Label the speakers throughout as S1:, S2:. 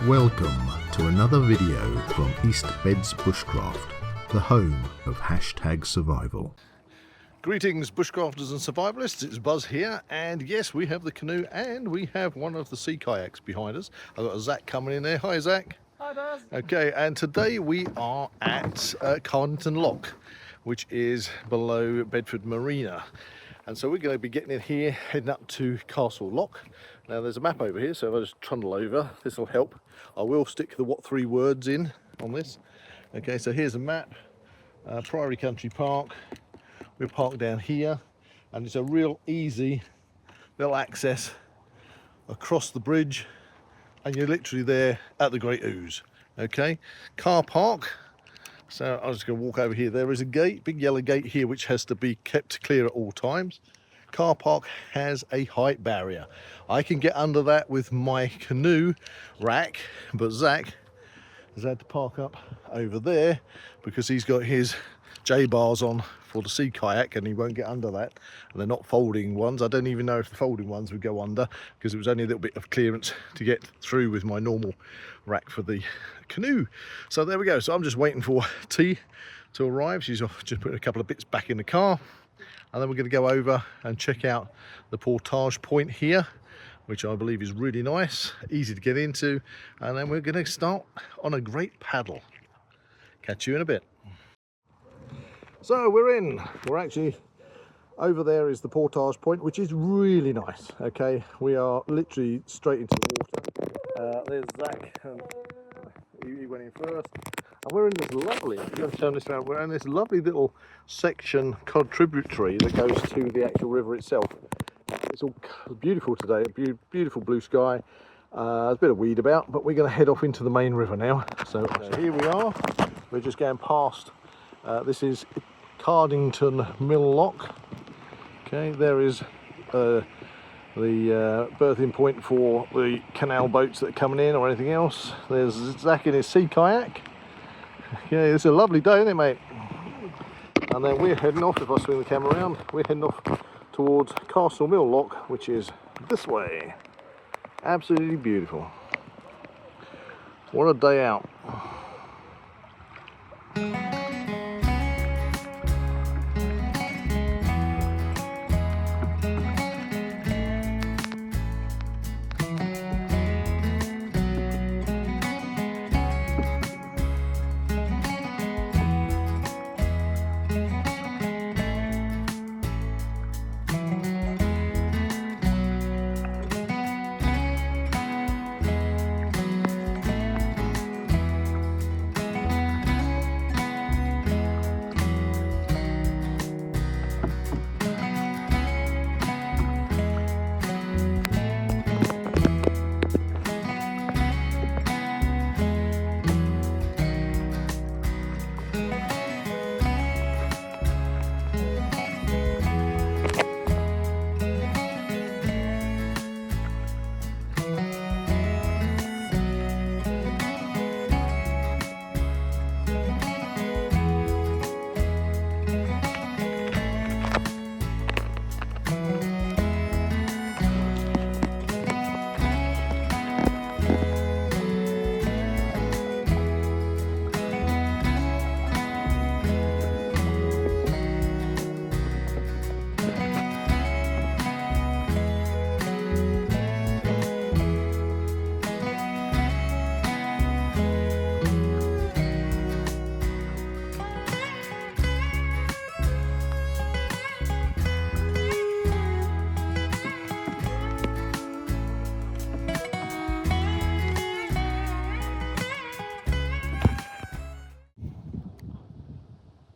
S1: Welcome to another video from East Beds Bushcraft, the home of #survival.
S2: Greetings bushcrafters and survivalists, it's Buzz here, and yes, we have the canoe and we have one of the sea kayaks behind us. I've got Zach coming in there. Hi Zach.
S3: Hi Buzz.
S2: Okay, and today we are at Cardington Lock, which is below Bedford Marina. And so we're going to be getting in here, heading up to Castle Lock. Now there's a map over here, so if I just trundle over, this will help. I will stick the what 3 words in on this. Okay, so here's a map, Priory Country Park. We're parked down here, and it's a real easy little access across the bridge, and you're literally there at the Great Ouse. Okay, car park. So I'm just going to walk over here. There is a gate, big yellow gate here, which has to be kept clear at all times. Car park has a height barrier. I can get under that with my canoe rack, but Zach has had to park up over there because he's got his J-bars on for the sea kayak and he won't get under that. And they're not folding ones. I don't even know if the folding ones would go under because it was only a little bit of clearance to get through with my normal rack for the canoe. So there we go. So I'm just waiting for T to arrive. She's off, just putting a couple of bits back in the car, and then we're going to go over and check out the portage point here, which I believe is really nice, easy to get into, and then we're going to start on a great paddle. Catch you in a bit. So we're in. We're actually over there is the portage point, which is really nice. Okay, we are literally straight into the water. There's Zach. He went in first, and we're in this lovely. I'm going to turn this around. We're in this lovely little section contributory that goes to the actual river itself. It's all beautiful today. Beautiful blue sky. There's a bit of weed about, but we're going to head off into the main river now. So here we are. We're just going past. This is Cardington Mill Lock. Okay, there is the berthing point for the canal boats that are coming in or anything else. There's Zach in his sea kayak. Yeah, it's a lovely day, isn't it, mate? And then we're heading off, if I swing the camera around, we're heading off towards Castle Mill Lock, which is this way. Absolutely beautiful. What a day out.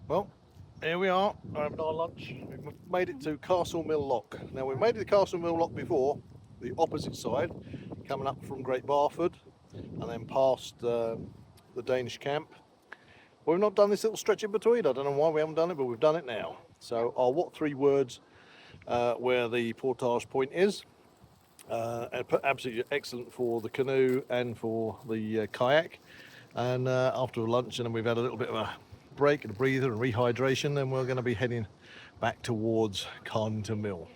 S2: Well, here we are, we're having our lunch. We've made it to Castle Mill Lock. Now we've made it to Castle Mill Lock before, the opposite side, coming up from Great Barford and then past the Danish camp. But we've not done this little stretch in between. I don't know why we haven't done it, but we've done it now. So our what 3 words where the portage point is. Absolutely excellent for the canoe and for the kayak. And after lunch, and then we've had a little bit of a break and a breather and rehydration, then we're going to be heading back towards Cardington Mill.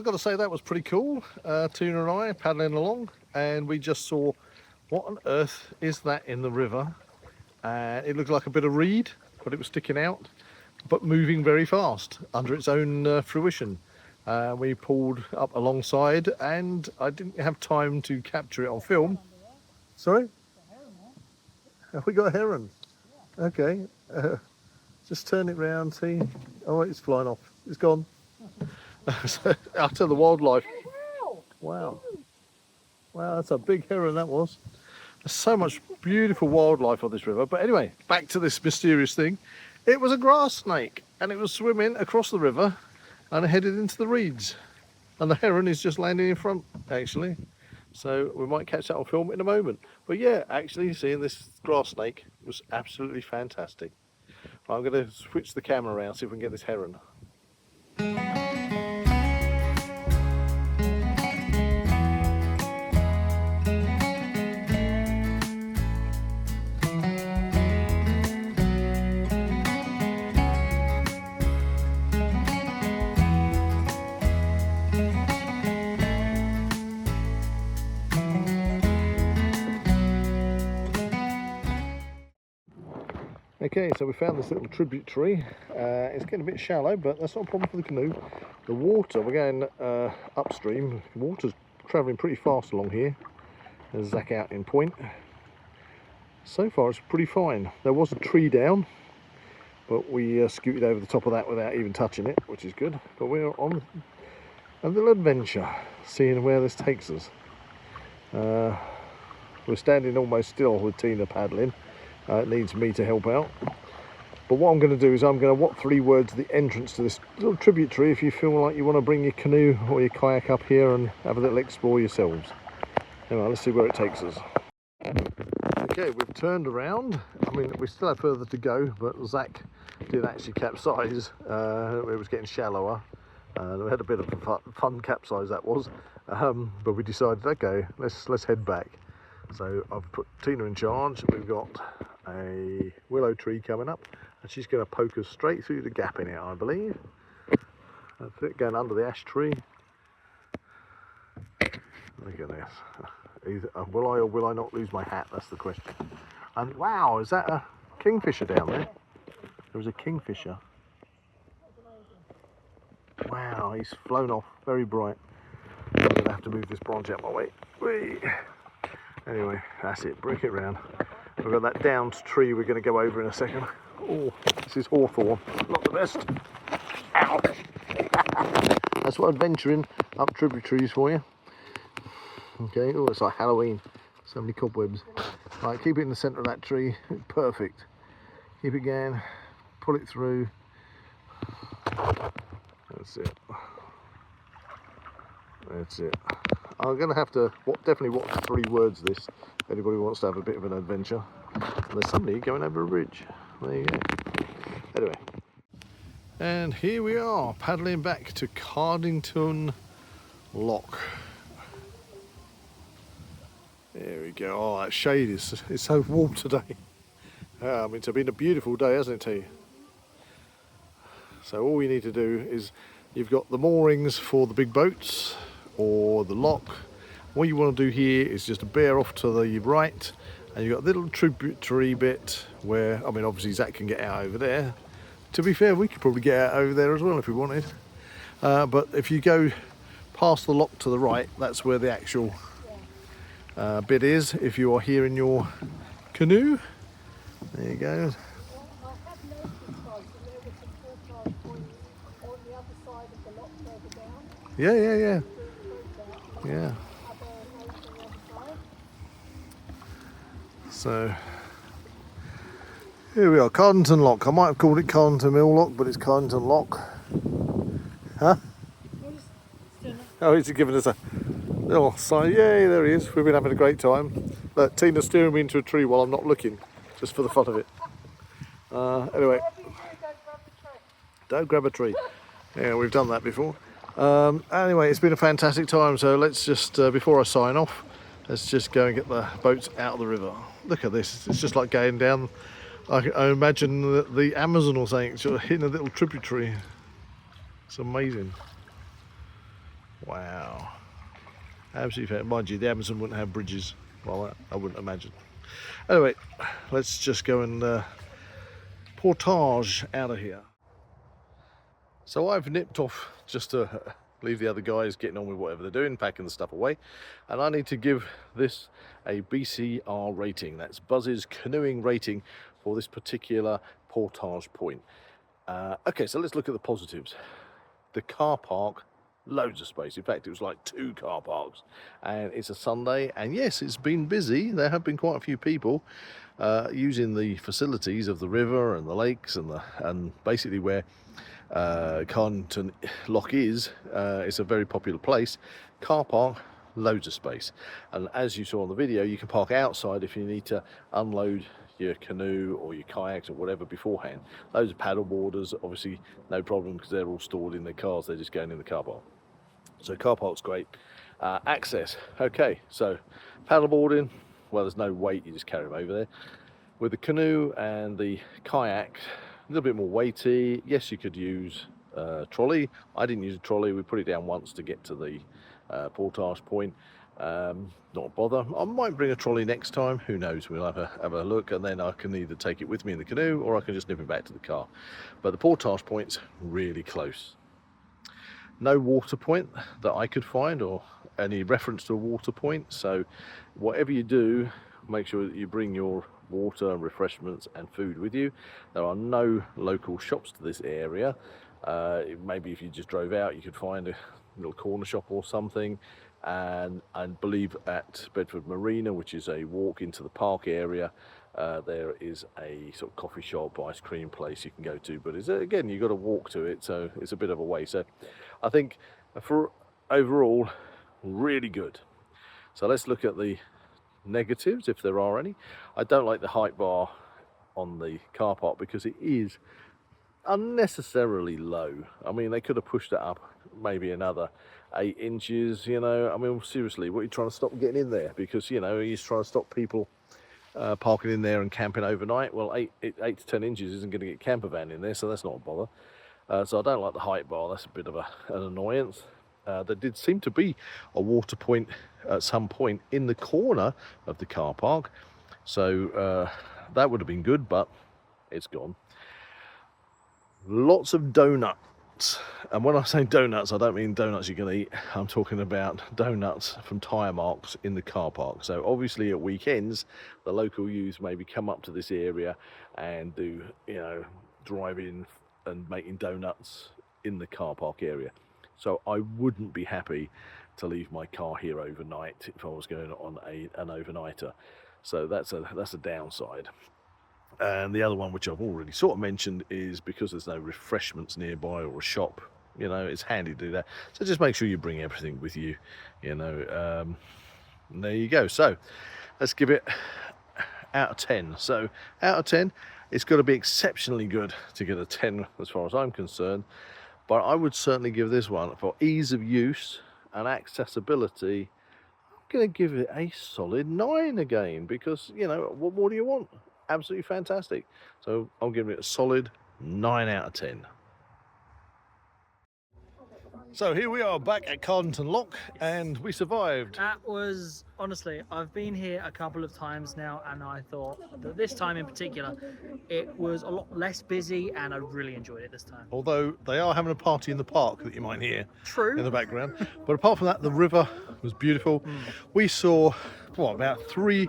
S2: got to say that was pretty cool. Tina and I paddling along, and we just saw, what on earth is that in the river? It looked like a bit of reed, but it was sticking out, but moving very fast under its own fruition. We pulled up alongside, and I didn't have time to capture it on film. Sorry? Have we got a heron? Okay. Just turn it round, see. Oh, it's flying off. It's gone. So, utter the wildlife. Wow. Wow, that's a big heron that was. There's so much beautiful wildlife on this river. But anyway, back to this mysterious thing. It was a grass snake, and it was swimming across the river and headed into the reeds. And the heron is just landing in front, actually. So we might catch that on film in a moment. But yeah, actually seeing this grass snake was absolutely fantastic. I'm going to switch the camera around, see if we can get this heron. Okay, so we found this little tributary. It's getting a bit shallow, but that's not a problem for the canoe. The water, we're going upstream. The water's travelling pretty fast along here. There's Zach out in point. So far it's pretty fine. There was a tree down, but we scooted over the top of that without even touching it, which is good. But we're on a little adventure, seeing where this takes us. We're standing almost still with Tina paddling. It needs me to help out. But what I'm going to do is I'm going to what 3 words the entrance to this little tributary if you feel like you want to bring your canoe or your kayak up here and have a little explore yourselves. Anyway, let's see where it takes us. Okay, we've turned around. I mean, we still have further to go, but Zach did actually capsize. It was getting shallower. We had a bit of a fun capsize that was. But we decided, okay, let's head back. So I've put Tina in charge. We've got a willow tree coming up, and she's going to poke us straight through the gap in it, I believe. That's it, going under the ash tree. Look at this. Either, will I or will I not lose my hat? That's the question. And wow, is that a kingfisher down there? There was a kingfisher. Wow, he's flown off, very bright. I'm going to have to move this branch out my way. Whee! Anyway, that's it, break it round. We've got that downed tree we're going to go over in a second. Oh, this is hawthorn, not the best. Ow! That's what adventuring up tributaries for you. Okay, oh, it's like Halloween. So many cobwebs. Right, keep it in the centre of that tree. Perfect. Keep it going. Pull it through. That's it. That's it. I'm going to have to definitely watch 3 words this if anybody wants to have a bit of an adventure. And there's somebody going over a bridge. There you go. Anyway. And here we are, paddling back to Cardington Lock. There we go. Oh, that shade is so warm today. I mean, it's been a beautiful day, hasn't it, to you? So all you need to do is, you've got the moorings for the big boats or the lock. What you want to do here is just bear off to the right, and you've got a little tributary bit where, I mean, obviously Zach can get out over there. To be fair, we could probably get out over there as well if we wanted. But if you go past the lock to the right, that's where the actual bit is if you are here in your canoe. There you go. Yeah. So here we are, Cardington Lock. I might have called it Cardington Mill Lock, but it's Cardington Lock. Huh? Oh, he's giving us a little sign. Yay, there he is. We've been having a great time. Look, Tina's steering me into a tree while I'm not looking, just for the fun of it. Anyway, don't grab a tree. Yeah, we've done that before. Anyway, it's been a fantastic time, so let's just, before I sign off, let's just go and get the boats out of the river. Look at this, it's just like going down, I imagine the Amazon or something, sort of hitting a little tributary. It's amazing. Wow. Absolutely fair. Mind you, the Amazon wouldn't have bridges like that, I wouldn't imagine. Anyway, let's just go and portage out of here. So I've nipped off just to leave the other guys getting on with whatever they're doing, packing the stuff away. And I need to give this a BCR rating. That's Buzz's canoeing rating for this particular portage point. Okay, so let's look at the positives. The car park, loads of space. In fact, it was like 2 car parks, and it's a Sunday, and yes, it's been busy. There have been quite a few people using the facilities of the river and the lakes and basically where Cardington Lock is. It's a very popular place. Car park, loads of space, and as you saw on the video, you can park outside if you need to unload your canoe or your kayaks or whatever beforehand. Those are paddle boarders, obviously no problem because they're all stored in their cars, they're just going in the car park. So car park's great. Access, okay, so paddle boarding, well, there's no weight, you just carry them over there. With the canoe and the kayak, a little bit more weighty. Yes, you could use trolley. I didn't use a trolley, we put it down once to get to the portage point. Not a bother. I might bring a trolley next time, who knows, we'll have a look, and then I can either take it with me in the canoe or I can just nip it back to the car. But the portage point's really close. No water point that I could find or any reference to a water point, so whatever you do, make sure that you bring your water and refreshments and food with you. There are no local shops to this area. Maybe if you just drove out you could find a little corner shop or something, and I believe at Bedford Marina, which is a walk into the park area, there is a sort of coffee shop, ice cream place you can go to, but it's, again, you've got to walk to it, so it's a bit of a way. So I think for overall, really good. So let's look at the negatives, if there are any. I don't like the height bar on the car park because it is unnecessarily low. I mean, they could have pushed it up maybe another 8 inches, you know. I mean, seriously, what are you trying to stop getting in there? Because, you know, he's trying to stop people parking in there and camping overnight. Well, 8 to 10 inches isn't going to get camper van in there, so that's not a bother. So I don't like the height bar. That's a bit of an annoyance. There did seem to be a water point at some point in the corner of the car park, so that would have been good, but it's gone. Lots of donuts, and when I say donuts, I don't mean donuts you can eat. I'm talking about donuts from tyre marks in the car park. So obviously at weekends, the local youth maybe come up to this area and do, you know, driving and making donuts in the car park area. So I wouldn't be happy to leave my car here overnight if I was going on an overnighter. So that's a downside. And the other one, which I've already sort of mentioned, is because there's no refreshments nearby or a shop, you know, it's handy to do that. So just make sure you bring everything with you, you know. And there you go. So let's give it out of 10. So out of 10, it's got to be exceptionally good to get a 10 as far as I'm concerned. But I would certainly give this one, for ease of use and accessibility, I'm going to give it a solid 9 again, because, you know, what more do you want? Absolutely fantastic. So I'm giving it a solid 9 out of 10. So here we are back at Cardington Lock, and we survived.
S3: That was, honestly, I've been here a couple of times now, and I thought that this time in particular, it was a lot less busy, and I really enjoyed it this time.
S2: Although they are having a party in the park that you might hear
S3: True.
S2: in the background. But apart from that, the river was beautiful. We saw, what, about three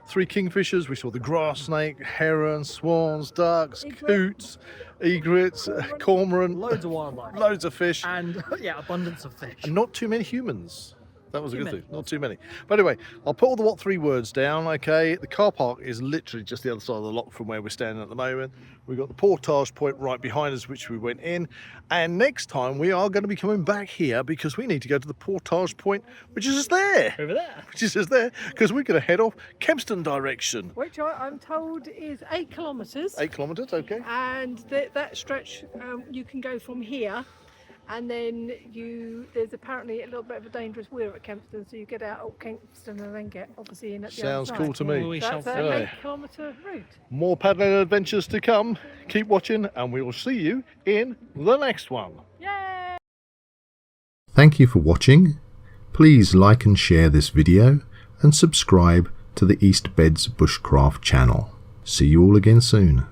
S2: kingfishers. We saw the grass snake, herons, swans, ducks, coots, egrets, cormorant,
S3: Loads of wildlife.
S2: loads of fish,
S3: And, yeah, abundance of fish.
S2: and not too many humans. That was a good thing. Not too many. But anyway, I'll put all the 3 words down, okay? The car park is literally just the other side of the lock from where we're standing at the moment. We've got the portage point right behind us, which we went in. And next time we are going to be coming back here because we need to go to the portage point, which is just there.
S3: Over there.
S2: Which is just there, because we're going to head off Kempston direction.
S4: Which I'm told is 8 kilometres.
S2: 8 kilometres, okay.
S4: And that stretch, you can go from here, and then there's apparently a little bit of a dangerous weir at Kempston, so you get out at Kempston and then get obviously in at the
S2: Sounds
S4: other side.
S2: cool to me.
S3: We shall
S4: That's
S3: see.
S4: an 8-kilometre route.
S2: More paddling adventures to come. Keep watching, and we will see you in the next one.
S4: Yay!
S1: Thank you for watching. Please like and share this video and subscribe to the East Beds Bushcraft channel. See you all again soon.